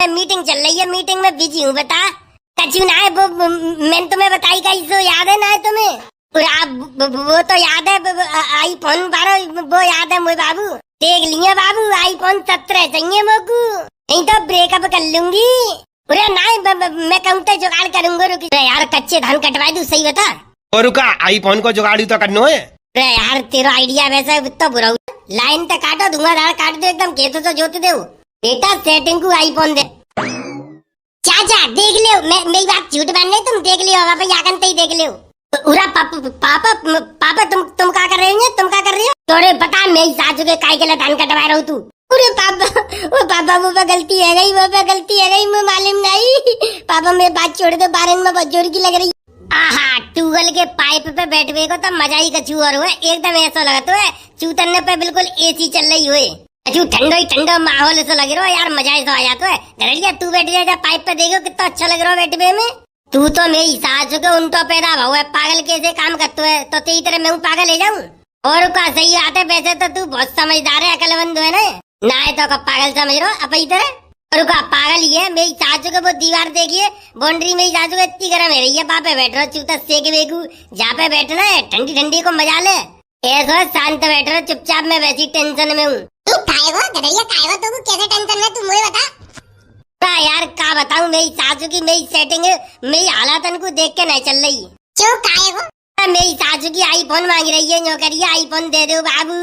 Meeting चल रही है, मीटिंग में बिजी हूँ। बता कछु ना है वो मैंने तुम्हें बताई कैसे, याद है ना है तुम्हें? वो तो याद है, आईफोन 12 वो याद है मुझे बाबू। देख लिया बाबू, आईफोन 17 चाहिए मोकू, नहीं तो ब्रेकअप कर लूंगी। अरे ना मैं कहूँ तो जुगाड़ करूंगा। रुक यार, कच्चे धान कटवा दूं, सही बता। और रुका, आईफोन को जुगाड़ी तो करना है। अरे यार तेरा आइडिया वैसा तो बुरा हुआ। लाइन तक काटो, धुआंधार काट दो एकदम, खेतों तो जोत दो बेटा। सेटिंग को आईफोन दे। चाचा देख लियो, मेरी बात झूठ मान तुम देख लियो, पापा याकन ही देख लियो। उरा पापा तुम क्या कर रहे हो? तुम क्या कर रही हो? तोरे पता मेरी सासू के काय के लिए धान कटवा रहा हूँ तू? अरे पापा वो पे गलती है गई, वो पे गलती है गई, मुझे मालूम नहीं। पापा मेरी बात छोड़ दो, बारह में बहुत जोर की लग रही। आहा, ट्यूबवेल के पाइप पे बैठवे को तो मजा ही कछु और हुए, एकदम ऐसा लगा तो है चूतरने पे बिल्कुल एसी चल रही हुए। अजू ठंडो ही ठंडो माहौल ऐसा लग रहा है यार, मजा ऐसा आ जाता है। घरड़िया तू बैठ जा पाइप पे, देखो कितना अच्छा लग रहा है बैठवे में। तू तो मेरी सास के उनको पैदा भाव है, पागल कैसे काम करते है, तो तेरी तरह मैं पागल ले जाऊं? और का सही बात है, वैसे तो तू बहुत समझदार है, अकलमंद है ना है तो पागल समझ रहा अपनी तरह। और का पागल ही है, मेरी सासू के वो दीवार देखिए, बाउंड्री में सासू को इतनी गर्म है रही है, पापे बैठ रहा चूता सेक बेगू, जहाँ पे बैठना है ठंडी ठंडी को मजा ले। ऐसा शांत बैठ रहा चुपचाप, मैं वैसी टेंशन में हूँ। कैसे टेंशन में तू मुझे बता। यार क्या बताऊं, मेरी सासू की मेरी सेटिंग मेरी हालातन को देख के नहीं चल रही। क्यों काहे वो? मेरी सासू की आईफोन मांग रही है, नौकरिया आईफोन दे दो बाबू,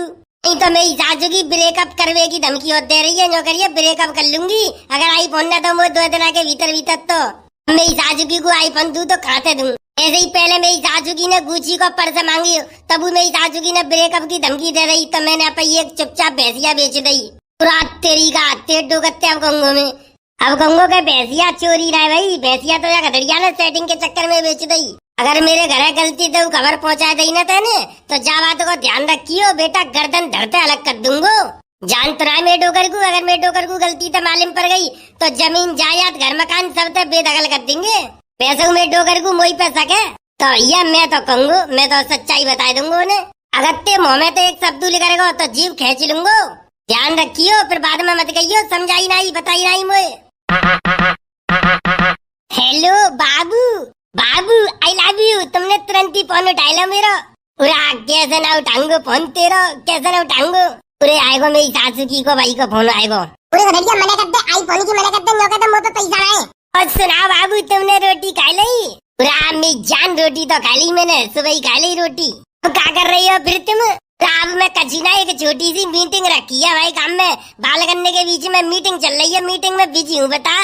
नहीं तो मेरी सासू की ब्रेकअप करवे की धमकी और दे रही है, नौकरिया ब्रेकअप कर लूंगी अगर आईफोन न दो मुझे 2 दिन के भीतर। तो मेरी सासू की को आईफोन दूं तो खाते दूं। ऐसे ही पहले मेरी सासू की ने गुची को पर्स मांगी, तब मेरी सासू की ने ब्रेकअप की धमकी दे रही, तो मैंने अपनी एक चुपचाप भैंसिया बेच दी। पूरा तेरी का तेरे डोगत्ते अब गंगो में, अब गंगो के भैंसिया चोरी रहा है भाई, भैंसिया तो या गधड़िया ने सेटिंग के चक्कर में बेच दी। अगर मेरे घर गलती तो खबर पहुंचा दी ना तेने, तो जा बात को ध्यान रखियो बेटा, गर्दन धरते अलग कर दूंगो। जान तो रहा मेरे डोकर को, अगर मेरे डोकर को गलती तो मालूम पड़ गई तो जमीन जायदाद घर मकान सब तो बेदखल कर देंगे। पैसे मेरे डोकर को मोई पे सके तो ये मैं तो कहूँगा, मैं तो सच्चाई बता दूंगा उन्हें। अगर ते मुँह में तो एक शब्द लिखेगा तो जीव खींच लूंगो। ध्यान रखियो, फिर बाद में मत कहियो समझाई नहीं बताई नहीं मोए। Hello Babu, Babu I love you. तुमने तुरंत ही फोन उठा लो मेरा। उरा कैसे ना उठाऊंगो फोन तेरा, कैसे ना उठाऊंगो? उरे आएगो मेरी सासू की को भाई को फोन आएगो। उरे भैया मना कर दे, आईफोन की मना कर दे, नौका तो मुंह पे पैसा है। और सुना बाबू, तुमने रोटी खा ली? उरा मेरी जान रोटी तो खा ली मैंने, सुबह ही खा ली रोटी। तो क्या कर रही हो फिर तुम? अब मैं कचीना एक छोटी सी मीटिंग रखी है भाई, काम में बाल करने के बीच में मीटिंग चल रही है, मीटिंग में बिजी हूँ। बता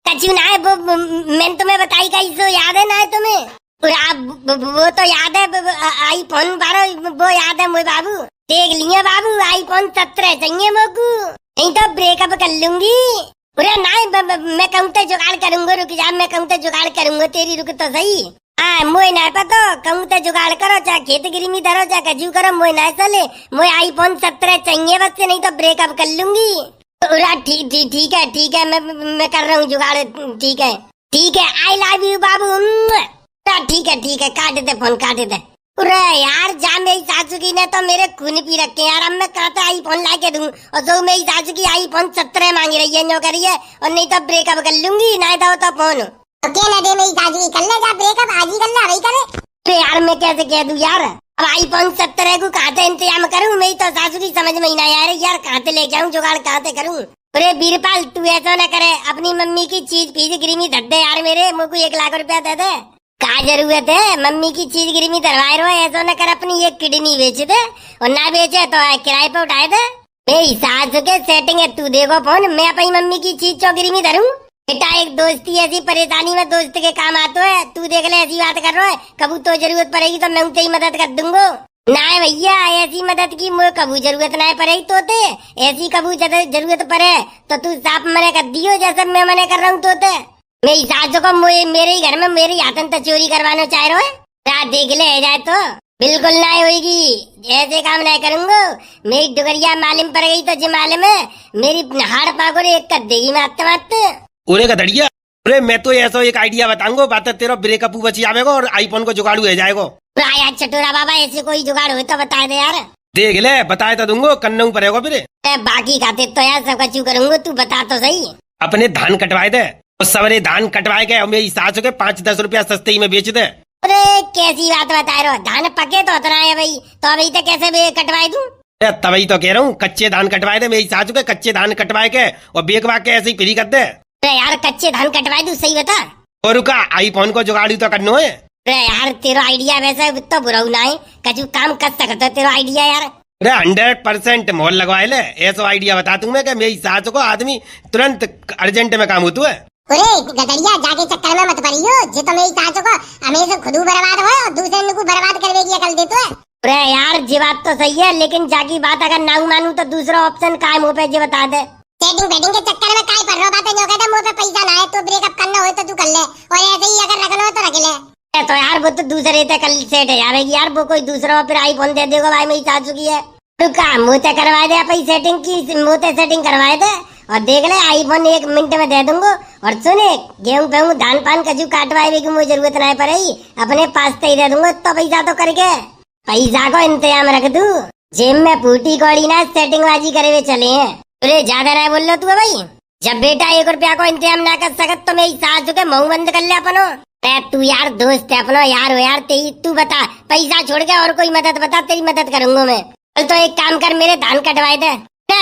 कचू ना है वो मैंने तुम्हें बताई कैसे, याद है ना है तुम्हें? वो तो याद है, आईफोन 12 वो याद है मुझे बाबू। देख लिया बाबू, आईफोन 17 चाहिए मोकू, नहीं तो ब्रेकअप कर लूंगी। अरे ना मैं कहूँ तो जुगाड़ करूंगा, रुक जा, मैं कहूँ तो जुगाड़ करूंगा तेरी, रुक तो सही। मोए ना पता, कहूँ तो जुगाड़ करो, चाहे खेत गिरमी धरो, चाहे कजू करो, मोए ना चले, मोए आईफोन 17 चाहिए बस, नहीं तो ब्रेकअप कर लूंगी। ठीक है, मैं कर रहा हूँ जुगाड़, ठीक है। आई लव यू बाबू। ठीक है, काट दे फोन, काट दे। अरे यार जा, मेरी सासू की ने तो मेरे खून पी रखे यार, अब मैं कहा आईफोन ला के दूं, और जो मेरी सासू की आईफोन 17 मांग रही है नौकरी है, और नहीं तो ब्रेकअप कर लूंगी, ना दो तो फोन। क्या ना दे मेरी सासू की, कर ले जा ब्रेकअप, आज ही कर ले, वही करे। तो यार मैं कैसे कह दूं यार, अब आईफोन 17 को कहाँ से इंतजाम करूँ? मेरी तो सासू की समझ में ही ना यार कहाँ से ले जाऊँ, जुगाड़ कहाँ से करूँ? अरे बीरपाल तू ऐसा न करे, अपनी मम्मी की चीज फीस गिरवी धर दे यार, मेरे मुझे को 1 लाख रुपया दे दे। क्या जरूरत है मम्मी की चीज गिरवी धरवाए रहो, ऐसा न कर, अपनी एक किडनी बेच दे, और ना बेचे तो किराए पे उठाए दे। मेरी सासू के सेटिंग है, तू देखो फोन, मैं अपनी मम्मी की चीज चौ गिरवी धरूं? बेटा एक दोस्ती ऐसी परेशानी में दोस्त के काम आता है, तू देख ले ऐसी बात कर रहा है, कबू तो जरूरत पड़ेगी तो मैं उनसे ही मदद कर दूंगा। ना भैया ऐसी मदद की मुझे कबू जरूरत ना पड़ेगी, तोते ऐसी कबू जरूरत पड़े तो तू साफ मना कर दियो, जैसे मैं मना कर रहा हूँ तोते। मेरी सासू को मेरे ही घर में मेरी हाथन तो चोरी करवाना चाह रहे हो, रात देख ले जाए तो बिल्कुल ना होगी, ऐसे काम नहीं करूंगा। मेरी डुगरिया मालूम पड़ गई तो जिमाले में मेरी हाड़ पागोड़ एक कर देगी मत। उरे गधड़िया, अरे मैं तो ऐसा एक आइडिया बताऊंगा, बात तेरा ब्रेकअप बची आवेगा और आईफोन को जुगाड़ू हो जाएगा। यार चटोरा बाबा, ऐसे कोई जुगाड़ हो तो बता दे यार। देख ले, बताए तो दूंगा, करना पड़ेगा फिर। बाकी खाते तो यार सब कचू करूंगा, तू बता तो सही। अपने धान कटवाए दे और सवरे धान कटवाए के और मेरी सास के 5-10 रुपया सस्ते ही में बेच दे। अरे कैसी बात बता रहे हो, धान पके तो उतना है भाई, तो अभी तक कैसे कटवाए दूं? तभी तो कह रहा हूँ कच्चे धान कटवाए दे मेरी सास के, कच्चे धान कटवाए के और बेकवा के ऐसे ही फ्री कर दे। अरे यार कच्चे धान कटवाए दूं, सही बता। और रुका आईफोन को जुगाड़ी तो करना है। अरे यार तेरा आइडिया वैसे तो बुरा ना है, कछु काम कर सकता है तेरा आइडिया यार। अरे 100% मोहर लगवाए ले, ऐसा आइडिया बता दूं मैं कि मेरी सास को आदमी तुरंत अर्जेंट में काम होता है। अरे गदड़िया जाके चक्कर में मत पड़ियो, जे तो मेरी सास को हमेशा खुद बर्बाद हो और दूसरे को बर्बाद करवे की अकल देतो है। अरे यार ये बात तो सही है, लेकिन जाकी बात अगर ना मानू तो दूसरा ऑप्शन काय मुँह पे जे बता दे। सेटिंग वेटिंग के चक्कर में काय पड़ रहा बातें जो कहते मुंह पे पैसा ना है तो ब्रेकअप करना हो तो तू कर ले, और ऐसे ही अगर रखना हो तो रख ले। तो यार वो तो दूसरे से कल सेट है जाएगी यार, वो कोई दूसरा फिर आईफोन दे देगा भाई, मेरी सासू की है। रुका मुँह करवा दे अपनी सेटिंग की, मुँह सेटिंग करवाए थे और देख ले आईफोन 1 मिनट में दे दूंगा। और सुने गेहूं गेहूं धान पान कजू काटवाए की मुझे जरूरत नहीं पड़ेगी, अपने पास ही दे दूंगा। तो पैसा तो करके पैसा को इंतजाम रख दू, जेब में फूटी कौड़ी ना सेटिंग बाजी करे हुए चले हैं। अरे ज्यादा नहीं बोल लो तू भाई, जब बेटा 1 रुपया को इंतजाम ना कर सकत तो मेरी सासू के मुंह बंद कर ले अपनो। तू यार दोस्त है अपनो यार हो यार, तू बता पैसा छोड़ के और कोई मदद बता, तेरी मदद करूंगा मैं। तो एक काम कर मेरे धान कटवाए दे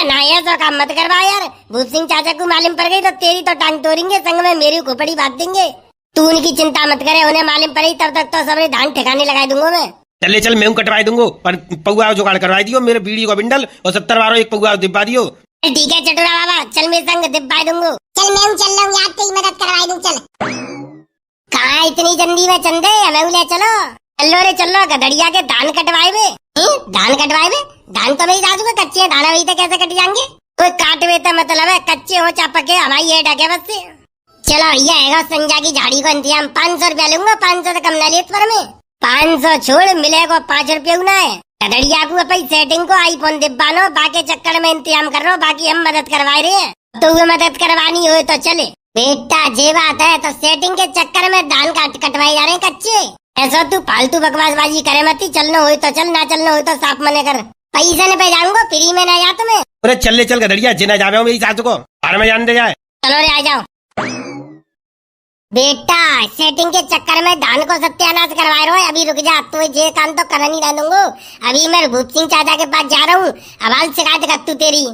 ना, ऐसा काम मत करवा यार, भूप सिंह चाचा को मालूम पड़ गई तो तेरी तो टांग तोड़ेंगे, संग में मेरी खोपड़ी बांध देंगे। तू उनकी चिंता मत करे, उन्हें मालूम पड़ी तब तक तो सबरे धान ठिकाने लगा दूंगा मैं। चल मैं कटवाई दूंगा, पर पौआ जुगाड़ करवाई दियो, मेरे बीड़ी को बिंडल और 70 बारो एक पौआ दिब्बा दियो। ठीक है चटुरा बाबा, चल मेरे संग दिब्बा दूंगा। चल मैं चल रहा हूँ यार, तेरी मदद करवाई दूं। चल कहाँ इतनी जल्दी में चंदे, हमें ले चलो। चलो रे चलो, गदड़िया के धान कटवाए वे। धान कटवाए वे, धान तो मेरी सासू के कच्चे धान वही तो कैसे कट जाएंगे? कोई काटवे तो मतलब है कच्चे हो चा पके, हमारी ये ढके बस से। चलो भैया है संजा की झाड़ी को इंतजाम, 500 रुपया लूंगा, 500 तो कम ना लेत पर में 500 छोड़ मिलेगा 5 रुपया ना है। गदड़िया को अपनी सेटिंग को आईफोन दिब्बानो, बाकी चक्कर में इंतजाम कर रहा, बाकी हम मदद करवाए रहे हैं। तो वो मदद करवानी हो तो चले बेटा, जे बात है तो सेटिंग के चक्कर में धान कटवाए जा रहे हैं कच्चे। ऐसा तू फालतू बकवासबाजी करे मत, चलना हो तो चल, ना चलना हो तो साफ मने कर, पैसे न पे जाऊंगा, फ्री में ना जा तुम्हें। अरे चल ले चल गदड़िया, जिना जावे मेरी सासू को बाहर में जान दे जाए। चलो रे आ जाओ बेटा, सेटिंग के चक्कर में धान को सत्यानाश करवा रहे हो, अभी रुक जा, तो ये काम तो कर नहीं दूंगा। अभी मैं भूप सिंह चाचा के पास जा रहा हूँ, आवाज शिकायत कर तू तेरी।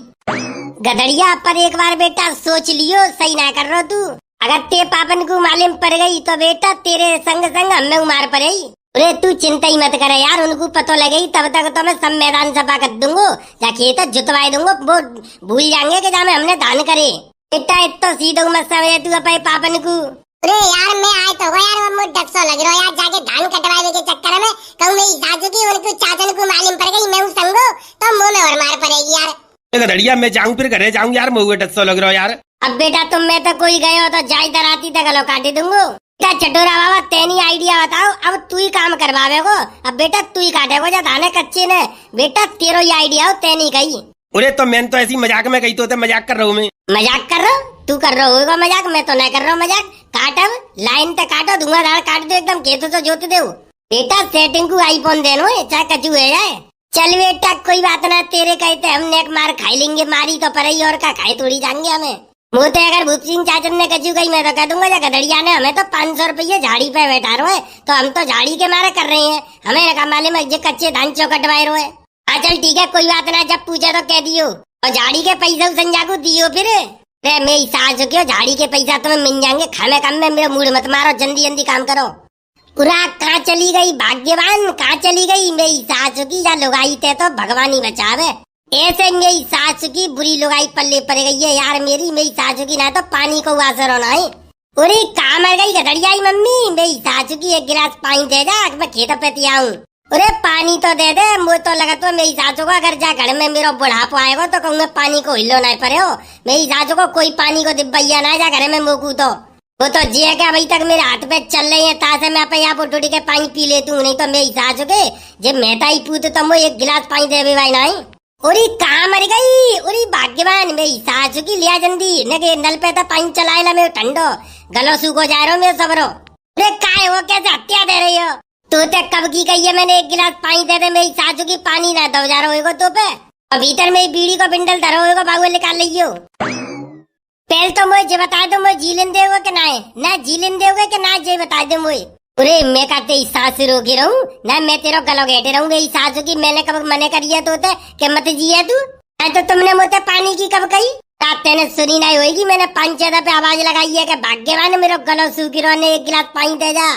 गदड़िया पर एक बार बेटा सोच लियो, सही ना कर रहा तू, अगर ते पापन को मालूम पड़ गई तो बेटा तेरे संग संग हमें उमार पड़ेगी। अरे तू चिंता ही मत करे यार, उनको पता लगेगी तब तक तो मैं सब मैदान सफा कर दूंगा, जाके तो जुतवाई दूंगा, वो भूल जाएंगे कि जामे हमने धान करे। बेटा इतना सीधो मत समझ तू अपने पापन को। अरे यार मैं आए तो हो यार, वो डक्सो लग रहा यार, जाके धान कटवाने के चक्कर में कहूँ मेरी सासू की उनको चाचन को मालूम पड़ गई, मैं हूँ संगो तो मुंह में और मार पड़ेगी यार। गदड़िया मैं जाऊँ फिर घरे जाऊँ यार, मुँह डस्सो लग रहा यार। अब बेटा तुम में तो कोई गए हो तो जाई दराती तक लो काटी दूंगो। बेटा चटोरा बाबा तेनी आइडिया बताओ, अब तू ही काम करवावे को, अब बेटा तू ही काटे को, जा धाने कच्चे ने, बेटा तेरो ये आइडिया हो तेनी कही। अरे तो मैं तो ऐसी मजाक में कही तो मजाक कर रहा हूँ मैं। मजाक कर रहा हूँ तू, कर रहा होगा मजाक, मैं तो नहीं कर रहा हूँ मजाक। काट अब लाइन तक काटो, धुआंधार काट दो एकदम, खेतों तो जोत दो। बेटा सेटिंग को आईफोन देनो है, चाहे कचू है जाए। चल बेटा कोई बात ना, तेरे कहते हम नेक मार खाई लेंगे, मारी तो पर और का खाई थोड़ी जाएंगे हमें। मोते अगर भूप सिंह चाचन ने कचू गई मैं तो कह दूंगा, जा गदड़िया ने हमें तो 500 रुपये झाड़ी पे बैठा रहे है, तो हम तो झाड़ी के मारे कर रहे हैं, हमें रखा माले में जो कच्चे धान चौकटवाए रहे। हाँ चल ठीक है कोई बात ना, जब पूछे तो कह दियो, और झाड़ी के पैसा संजा को दियो फिर। रे मेरी सास क्यों, झाड़ी के पैसा तुम्हें मिल जाएंगे, खाने काम में मेरा मूड मत मारो, जल्दी जल्दी काम करो। पूरा कहाँ चली गई भाग्यवान, कहाँ चली गई मेरी सास की, या लुगाई थे तो भगवान ही बचावे। ऐसे मेरी सास की बुरी लुगाई पल्ले पड़ गई है यार, मेरी सास की ना तो पानी को वासर होना है। अरे कहाँ मर गई गदड़िया मम्मी, मेरी सास की 1 गिलास पानी दे जा, मैं खेत पे आऊँ। अरे पानी तो दे दे, मुझे तो लगा तो मेरी सासू को अगर जा घर में मेरा बुढ़ापा आएगा तो कहूँगा पानी को हिलो नहीं पड़े हो, मेरी सासू को कोई पानी को दिब्बैया ना जा घर में मोकू तो वो तो जी के अभी तक मेरे हाथ पे चल रही है, तासे मैं पे यहाँ टूटी के पानी पी लेती हूँ, नहीं तो मेरी सासू के जब मेहता ही पूत तो मुझे 1 गिलास पानी दे भाई नहीं। उरी कहाँ मर गई, उरी भाग्यवान मेरी सासू की लिया जल्दी, न नल पे तो पानी चलाए ला, मेरे ठंडो गलो सूखो जा रहा हूँ मेरे सबरो। अरे काय हो, कैसे हत्या दे रही हो तो तक कब की कही है मैंने, 1 गिलास पानी दे दे, मेरी सासू की पानी ना दो जा रहा होगा तो पे, और भीतर मेरी बीड़ी को बिंडल धरो होगा, बाबू निकाल लियो। पहले तो मुझे बता दो मुझे जीलन देगा कि ना जीलन देगा कि ना जे बता दो मुझे। अरे मैं कहते ही सास रोके रहूं ना मैं तेरा गलो गेटे रहूं मेरी सास की मैंने कब मने करिए तो होता कि मत जिया तू तो तुमने मुझे पानी की कब कही तेने सुनी नहीं होगी मैंने 5-6 दफे आवाज लगाई है कि भाग्यवान मेरा गलो सूखी रो ने 1 गिलास पानी दे जा।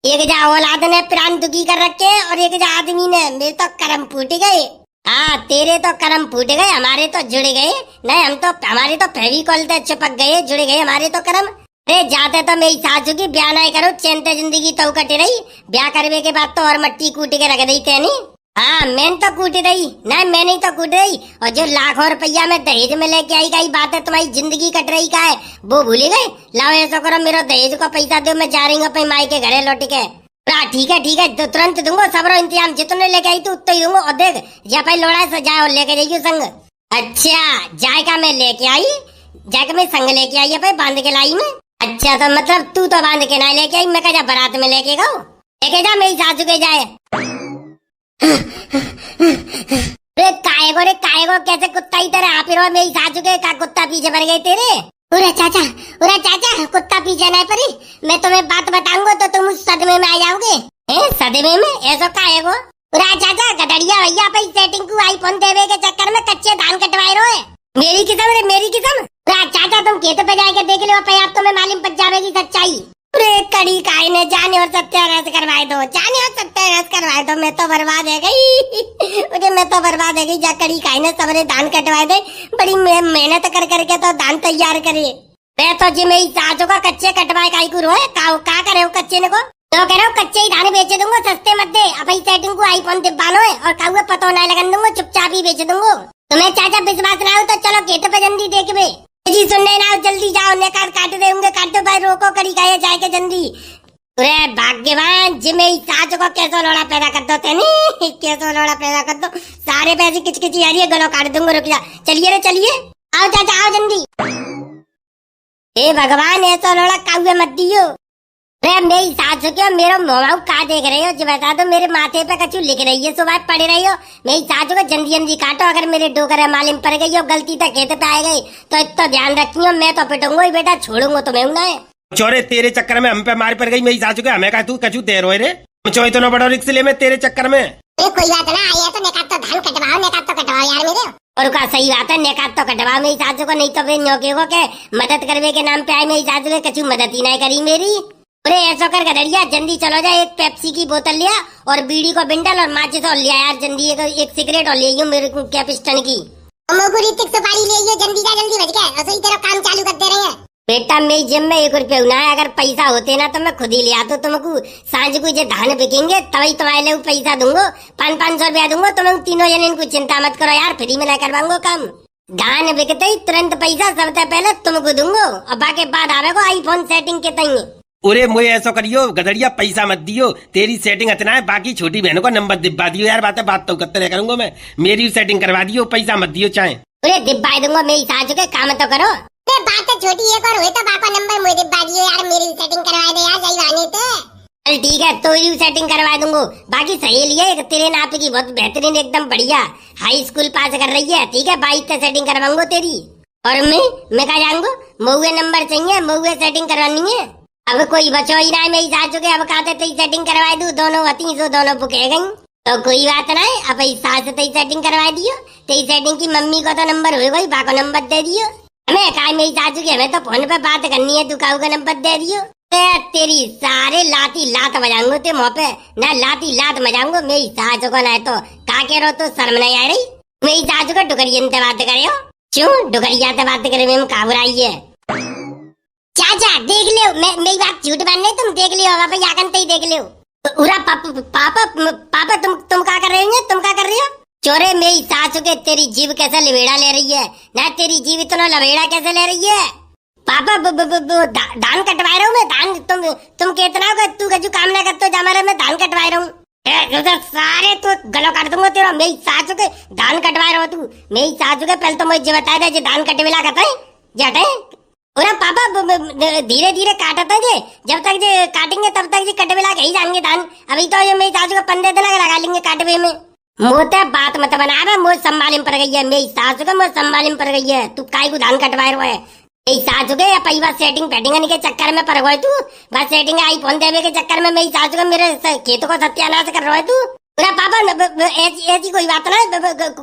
एक जा औलाद ने प्राण दुखी कर रखे और एक जा आदमी ने मेरे तो कर्म फूट गए। हाँ तेरे तो कर्म फूट गए हमारे तो जुड़ गए नहीं हम तो हमारे तो फेविकोल से चिपक गए जुड़ गए हमारे तो कर्म। अरे जाते तो मेरी सासू की ब्याह नहीं करो चैनते जिंदगी तो कटी रही ब्याह करने के बाद तो और मट्टी कूट के रख दी तेनी। हाँ मैंने तो कूट रही नहीं मैं नहीं तो कूट रही और जो लाखों रुपया में दहेज में लेके आई गई बात है तुम्हारी जिंदगी कट रही का है वो भूली गए। लाओ ऐसा करो मेरा दहेज को पैसा दो मैं जा रही हूँ अपने माई के घरे लौट के। ठीक है तो तुरंत दूंगा सबरो इंतजाम जितने लेके आई तू उतना ही दूंगा और देख जा भाई लोड़ा से जाए और लेके जाइयो संग। अच्छा जायका मैं लेके आई जायका मैं संग लेके आई है भाई बांध के लाई में। अच्छा तो मतलब तू तो बांध के ना लेके आई मैं कहा बारात में लेके गो लेके जा मेरी सासू के जाए। रे काएगो कैसे कुत्ता ही तरह आप रो मेरी सासू के का कुत्ता पीछे पड़ गए तेरे। उरे चाचा कुत्ता पीछे नहीं पड़ी मैं तुम्हें बात बताऊंगा तो तुम उस सदमे में आ जाओगे। सदमे में ऐसा काएगो उरा चाचा गदड़िया भैया भाई सेटिंग को आईफोन देवे के चक्कर में कच्चे धान कटवाए रो है मेरी किस्म रे मेरी किस्म। चाचा तुम खेत पे जाके देख लो पे आप तुम्हें मालूम पड़ जाएगी सच्चाई। अरे कड़ी काय ने जाने और सत्यानाश करवाए दो जाने और सत्यानाश करवाए दो मैं तो बर्बाद है गई अरे मैं तो बर्बाद है गई जा कड़ी काय ने सबरे धान कटवाए दे बड़ी मेहनत कर करके तो धान तैयार करे। मैं तो जी मेरी सासू का कच्चे कटवाए काई को रोए का करे हो कच्चे ने को तो कह रहा हूँ कच्चे ही धान बेच दूंगा सस्ते मत दे अब सेटिंग को आईफोन दिब्बानो है और काहुए पतो नहीं लगन दूंगा चुपचाप ही बेच दूंगा। तुम्हें चाचा विश्वास ना हो तो चलो खेत पे जल्दी देख बे जी सुनने ना जल्दी जाओ ने काट देंगे काटो भाई रोको कड़ी खाए जाए के जल्दी। अरे भाग्यवान जी मेरी सास को कैसो लोड़ा पैदा कर दो तेनी कैसो लोड़ा पैदा कर दो सारे पैसे किचकिची आ रही है गलो काट दूंगा रुक जा चलिए रे चलिए आओ चाचा आओ जल्दी। हे भगवान ऐसा लोड़ा काहुए मत दियो। अरे मेरी सास के मेरा मोमाऊ का देख रहे हो जो बता दो मेरे माथे पे कछु लिख रही है सुबह पढ़ रही हो मेरी सास को जल्दी जल्दी काटो अगर मेरे डोकर मालिम पड़ गई हो गलती तक खेत पे आ गई तो इतना ध्यान रखियो मैं तो पिटूंगा ही बेटा छोड़ूंगा तुम्हें ना। चोरे तेरे चक्कर में हम पे मार पड़ गई मेरी सासू के हमें का तू कछु देर हो रे चोई तो ना बड़ो रिक्स ले मैं तेरे चक्कर में। कोई बात ना आई है तो नेकात तो धान कटवाओ यार मेरे और का सही बात है नेकात तो कटवाओ मेरी सासू को नहीं तो फिर न्योके को के मदद करवे के नाम पे आई मेरी सासू ने कछु मदद ही नहीं करी मेरी। अरे ऐसा कर गदड़िया जल्दी चलो जाए एक पेप्सी की बोतल लिया और बीड़ी को बिंडल और माचिस और लिया यार जल्दी एक सिगरेट और ले मेरे को क्या पिस्टन की सुपारी ले जल्दी जा जल्दी बज गए ऐसे ही तेरा काम चालू कर दे रहे हैं। बेटा मेरी जेब में 1 रुपया ना है अगर पैसा होते ना तो मैं खुद ही ले आता तुमको सांझ को जो धान बिकेंगे तभी तुम्हारे लिए पैसा दूंगा 500 रुपया दूंगा तुम्हें तीनों जन इनको चिंता मत करो यार फ्री में ना करवाऊंगा कम धान बिकते ही तुरंत पैसा सबसे पहले तुमको दूंगा और बाकी बाद आवेगा आईफोन सेटिंग के तंगे। अरे मुझे ऐसा करियो गदड़िया पैसा मत दियो तेरी सेटिंग इतना है बाकी छोटी बहनों का नंबर दिब्बा दियो यार बात तो करते रह करूंगा मैं मेरी सेटिंग करवा दियो पैसा मत दियो चाहे। अरे दिब्बा दूंगा मेरी सासू के काम तो करो बात तो छोटी एक और हुई तो बापा नंबर मुझे दिब्बा दियो यार मेरी सेटिंग करवा दे यार सही बाने थे। चल ठीक है तो यू सेटिंग करवा दूंगा बाकी सही है तेरे नाप की बहुत बेहतरीन एकदम बढ़िया हाई स्कूल पास कर रही है ठीक है 22 से सेटिंग करवाऊंगा तेरी और मैं कहा जाऊंगा मऊए नंबर चाहिए मऊए सेटिंग करवानी है। अब कोई बचो ही ना मेरी सासू के अब कहते तेरी सेटिंग करवा दू दोनों वती सो दोनों पुके गई तो कोई बात ना है अब सास से तेरी सेटिंग करवा दियो तेरी सेटिंग की मम्मी को तो नंबर हो गई बाको नंबर दे दियो हमें कहा मेरी सासू की हमें तो फोन पे बात करनी है तू काऊ का नंबर दे दियो तेरी सारे लाती लात बजाऊंगा ते मुँह पे ना लाती लात बजाऊंगा मेरी सासू को ना तो का कह रहो तो शर्म नहीं आ रही मेरी सासू को डुगरिया से बात करे हो क्यों डुगरिया से बात करे में काबुराई है। चाचा देख लियो मेरी बात झूठ मान नहीं तुम देख लियो पापा याकन ही देख लियो उरा पापा तुम क्या कर रहे हो तुम क्या कर रही हो चोरे मेरी सासू के तेरी जीव कैसे लवेड़ा ले रही है ना तेरी जीव इतना लवेड़ा कैसे ले रही है पापा धान कटवा रहा हूँ मैं धान तुम कितना हो तू कजू काम ना करते हो हमारे मैं धान कटवा रहा हूँ सारे तो गलो काट दूंगा तेरा मेरी सासू के धान कटवा रहा तू मेरी सासू के पहले तो मुझे बताया था धान कटवेला करता है जटे और पापा धीरे धीरे काटता है जब तक काटेंगे तब तक कटवेला के ही जाएंगे धान अभी तो ये मेरी सासू को 15 दिन लगा लेंगे काटवे में मोते बात मत बना मुझे संभालने पड़ गई है मेरी सासू को मुझे संभालने पड़ गई है तू काय को धान कटवाए रहा है यही सास चुके या पई बात सेटिंग पेटिंग के चक्कर में पड़ गए तू। बस सेटिंग आईफोन देवे के चक्कर में मेरी सास चुके मेरे खेतों को सत्यानाश कर रहे तू। पूरा पापा ऐसी कोई बात ना,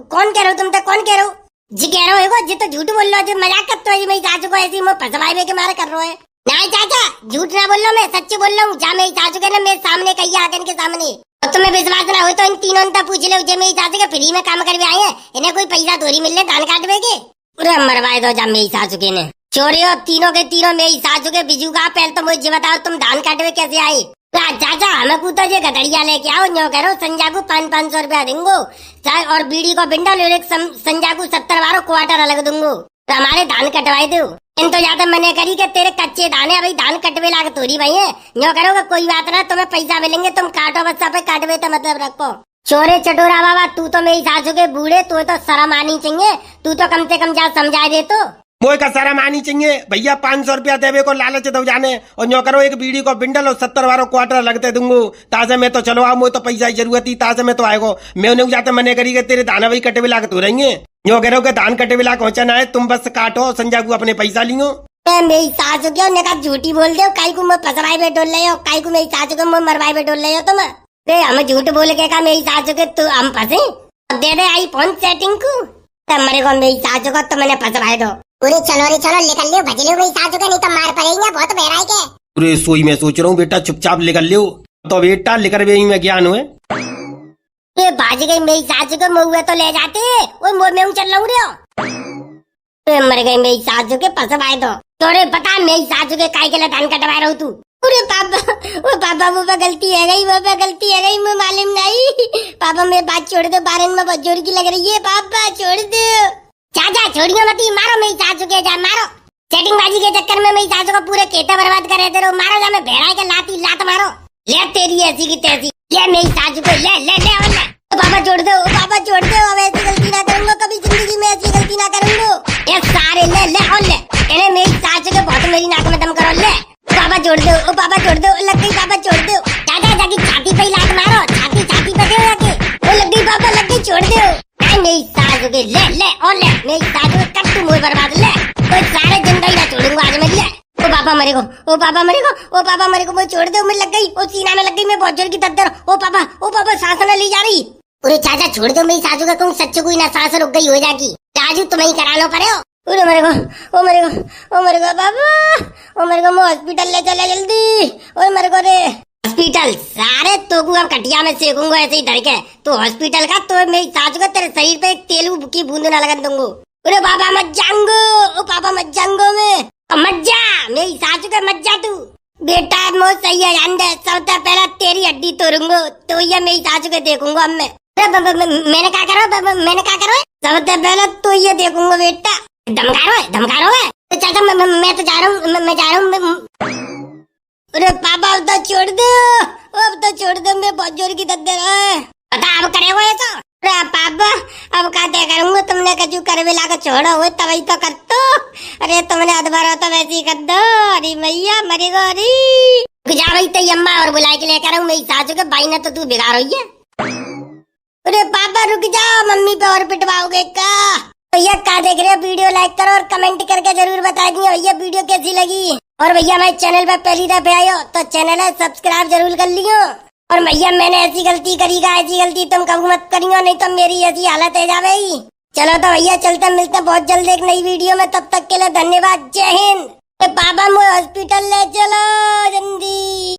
कौन कह रहे हो तुम तक, कौन कह रहे हो जी, कह रहे हो जी तो झूठ बोल रहे हो, जो मजाक करते हो मेरी सास को ऐसी मैं फंसवाए के मारे कर रहे हो। नहीं चाचा झूठ ना बोल रहा, मैं सच्ची बोल रहा हूँ। जा मेरी सास के ना मेरे सामने कही आगे के सामने, और तुम्हें विश्वास ना हो तो इन तीनों तक पूछ लो, जो मेरी सास के फ्री में काम करके आए हैं, इन्हें कोई पैसा थोड़ी मिल रहे धान काटवे के। पूरे मरवाए दो जा मेरी सास के ने चोरियो, तीनों के तीनों मेरी सास के बिजू का पहले तो मुझे बताओ तुम धान काटवे कैसे आए। चाचा हमें कूता जो गधड़िया लेके आओ, न्यो करो संजा को 500 रुपया दूंगो, चाहे और बीड़ी को बिंडल और एक संजा को 70 बारो क्वार्टर अलग दूंगो, तो हमारे धान कटवाए दो। इन तो ज्यादा मैंने करी के तेरे कच्चे दाने भाई धान कटवे लाग तोरी भाई है, न्यो करोगे कोई बात ना, तुम्हें पैसा मिलेंगे, तुम काटो बच्चा पे काटवे तो मतलब रखो। चोरे चटोरा बाबा तू तो मेरी सासू के बूढ़े, तू तो शर्म आनी चाहिए, तू तो कम से कम जा समझा दे तो। मोए का शर्म आनी चाहिए भैया, 500 रुपया देवे को लालच दो जाने, और न्यो करो एक बीड़ी को बिंडल और 70 बारो क्वार्टर लगते दूंगो, ताजे में तो चलो आओ, मुझे तो पैसा की जरूरत थी, ताजे में तो आएगो, मैं उन्हें जाते मने करी के तेरे दाना भाई कटे लागत हो रही है, न्यो करो के धान कटे लाग पहुंचाना है, तुम बस काटो संजा को अपने पैसा लियो। मेरी सासू क्यों ने कहा झूठी बोल दे, काई को मैं फसराए में डोल रहे हो, काई को मेरी सासू को मैं मरवाए में डोल रहे हो तुम। हमें झूठ बोल के कहा मेरी सासू के तू हम फंसे, दे दे आईफोन सेटिंग को, तब मेरे को मेरी सासू को तो मैंने फसवाए दो। पूरे चलो रे चलो निकल लियो, भज लियो मेरी सासू के, नहीं तो मार पड़ेगी, बहुत बहराई के। पूरे सोई में सोच रहा हूँ बेटा चुपचाप निकल लियो, तो बेटा लिकर भी में ज्ञान हुए। ये भाज गई मेरी सासू को, मुँह तो ले जाते वो मैं चल रहा हूँ, मर गई मेरी सासू के फसवाए दो। तोरे पता मेरी सासू के काय के लिए धान कटवा रहा हूँ तू। अरे पापा वो पापा वो गलती है गई, वो गलती है गई, मैं मालूम नहीं पापा, मेरी बात छोड़ दो, बारन में बहुत जोर की लग रही है, पापा छोड़ दो। चाचा छोड़ियो मत, मारो मेरी सासू के, जा मारो, सेटिंग बाजी के चक्कर में मेरी सासू को पूरे खेता बर्बाद कर रहे थे, मारो जा, मैं भेड़ा के लाती लात मारो, ले तेरी ऐसी की तैसी, ले मेरी सासू को ले ले ले और ले। पापा छोड़ दो, पापा छोड़ दो, अब ऐसी गलती ना करूंगा, कभी जिंदगी में ऐसी गलती ना करूंगा, ये सारे ले ले और ले, इन्हें मेरी सासू के बहुत मेरी नाक में दम करो, ले पापा छोड़ दो, ओ पापा छोड़ दो, लग गई पापा छोड़ दो, चाचा जाके छाती पे लात मारो, छाती छाती पे दे जाके, वो लग गई पापा लग गई, छोड़ दो। मेरी सासू के ले ले और ले, मेरी सासू के कट्टू मुँह बर्बाद ले, कोई सारे जिंदगी ना छोड़ूंगा आज मैं, ले ओ पापा मरे को, ओ पापा मरे को, ओ पापा मरे को, मैं छोड़ दो, मैं लग गई, ओ सीना में लग गई, मैं बहुत जोर की दर्द, ओ पापा सांस न ली जा रही। अरे चाचा छोड़ दो मेरी सासू का, कहूँ सच्चू कोई ना सांस रुक गई हो जाएगी, राजू तुम्हें कराना पड़े हो। अरे मेरे को, ओ मेरे को, ओ मेरे को पापा, ओ मेरे को हॉस्पिटल ले चले जल्दी, ओ मेरे को रे हॉस्पिटल, सारे तो को अब कटिया में सेकूंगा ऐसे ही धर के, तो हॉस्पिटल का तो मेरी सासू का तेरे शरीर पे एक तेलू की बूंद ना लगन दूंगो। अरे पापा मत जाऊंगो, ओ पापा मत जाऊंगो मैं, मत जा मेरी सासू का, मत जा तू बेटा, मो सही है जान दे, सबसे पहले तेरी हड्डी तोड़ूंगो, तो ये मेरी सासू के देखूंगा अब मैं। मैंने क्या करो, मैंने क्या करो, सबसे पहले तो ये देखूंगा बेटा, धमका रहा है, तो चाचा मैं तो जा रहा हूँ, मैं जा रहा हूँ। अरे पापा अब तो छोड़ दो, अब तो छोड़ दो, मैं बहुत जोर की दर्द है, पता अब करेगा ये तो। अरे पापा अब क्या करूंगा, तुमने कजू करवे ला कर छोड़ो हुए तभी तो कर दो, अरे तुमने अधबारा तो वैसे ही कर दो, अरे मैया मरी गो, अरे जा भाई तो अम्मा और बुला के लेकर आऊँ मेरी सासू के, भाई ने तो तू बिगाड़ रही है। अरे पापा रुक जाओ, मम्मी पे और पिटवाओगे का। भैया क्या देख रहे हो, वीडियो लाइक करो और कमेंट करके जरूर बता दिए भैया वीडियो कैसी लगी, और भैया मैं चैनल पर पहली दफे आयो तो चैनल है सब्सक्राइब जरूर कर लियो, और भैया मैंने ऐसी गलती करीगा, ऐसी गलती तुम कभी मत करियो, नहीं तो मेरी ऐसी हालत है जा भाई। चलो तो भैया चलते मिलते बहुत जल्द एक नई वीडियो में, तब तक के लिए धन्यवाद, जय हिंद। पापा मुझे हॉस्पिटल ले